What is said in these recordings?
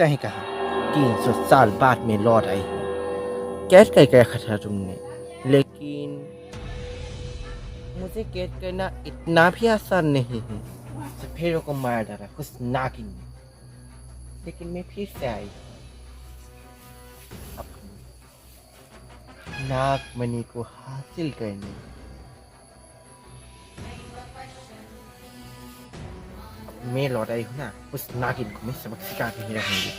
सही कहा। 300 साल बाद में लौट आई हूँ। कैद कर रखा था तुमने, लेकिन मुझे कैद करना इतना भी आसान नहीं है। सफेरों को मार डाला उस नागिन ने, लेकिन मैं फिर से आई अपनी नागमणि को हासिल करने। अब मैं लौट आई हूँ ना, उस नागिन को मैं सबक सिखा के ही रहूंगी।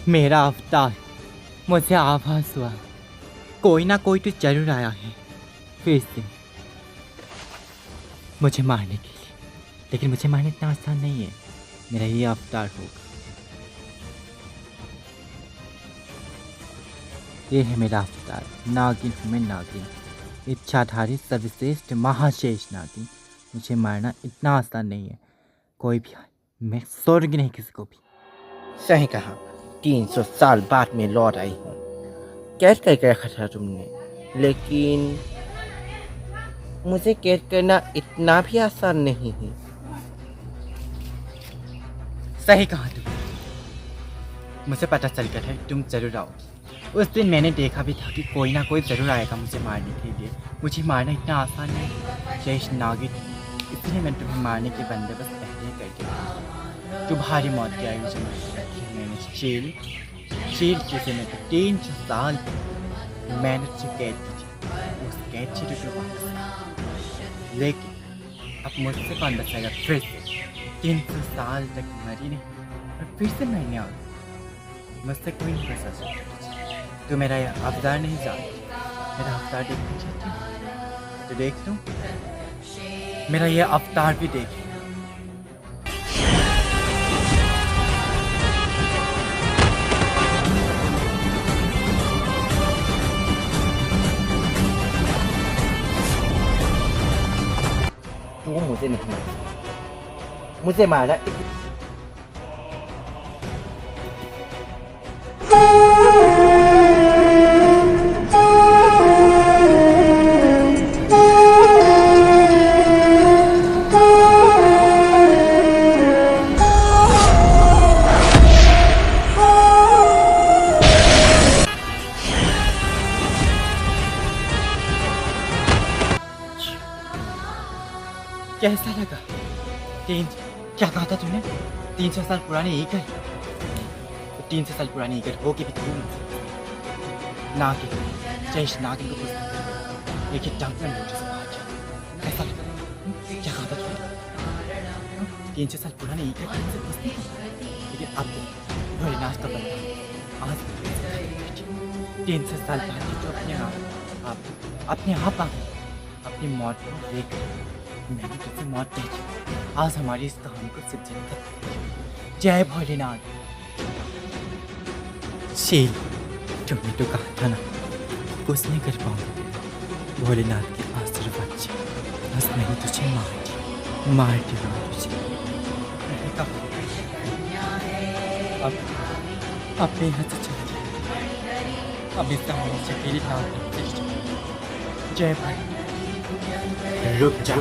मेरा अवतार, मुझे आभास हुआ कोई ना कोई तो जरूर आया है फिर से मुझे मारने के लिए। लेकिन मुझे मारना इतना आसान नहीं है। मेरा ये अवतार होगा। ये है मेरा अवतार। नागिन हूँ मैं, नागिन, इच्छाधारी सर्वश्रेष्ठ महाशेष नागिन। मुझे मारना इतना आसान नहीं है। कोई भी आए, मैं स्वर्ग नहीं किसी को भी। सही कहा। 300 साल बाद में लौट आई हूँ। कैद कर रखा था तुमने, लेकिन मुझे कैद करना इतना भी आसान नहीं है। सही कहा तुम। मुझे पता चल गया था तुम जरूर आओगी। उस दिन मैंने देखा भी था कि कोई ना कोई जरूर आएगा मुझे मारने के लिए। मुझे मारना इतना आसान नहीं शेष नागिन, इसलिए मैंने तुम्हें मारने के बंदोबस्त पहले ही करके रखा। तुम्हारी मौत की आयु से मैंने शेर जैसे मैं 300 साल मैंने तुझे कैद की थी। उस कैद से तो वापस आया। लेकिन अब मुझसे कौन बचाएगा फिर से? 300 साल तक मरी नहीं और फिर से मरने आ गई। मुझसे कोई नहीं बचा सकता। तो मेरा यह अवतार नहीं जानती। मेरा अवतार देखना चाहती हूँ तो देख लूँ। मेरा यह अवतार भी देख। तू मुझे नहीं मारा, मुझे मारा कैसा लगा? क्या कहा था तूने? 300 साल पुरानी ईगल। 300 साल पुरानी ईगल हो के भी तू नागिन, शेष नागिन को पूछता एक ही टंग में लोटे से बाहर जा। कैसा लगा? क्या कहा था तूने? 300 साल पुरानी ईगल से पूछती थी। लेकिन अब भोलेनाथ का बंदा आज 300 साल बाद जो अपने आप आ गई अपनी मौत को देख। मैंने तुझसे मौत देखी। आज हमारी इस कहानी को सिद्ध तक। जय भोलेनाथ। शेर तुमने तो कहा था ना कुछ नहीं कर पाऊंगा भोलेनाथ के आशीर्वाद से बस मैंने तुझे मार दिया तुझे मैंने कहा अब मैं यहाँ से चला जाए अब इस कहानी से तेरी नाम जय भाई रुक जा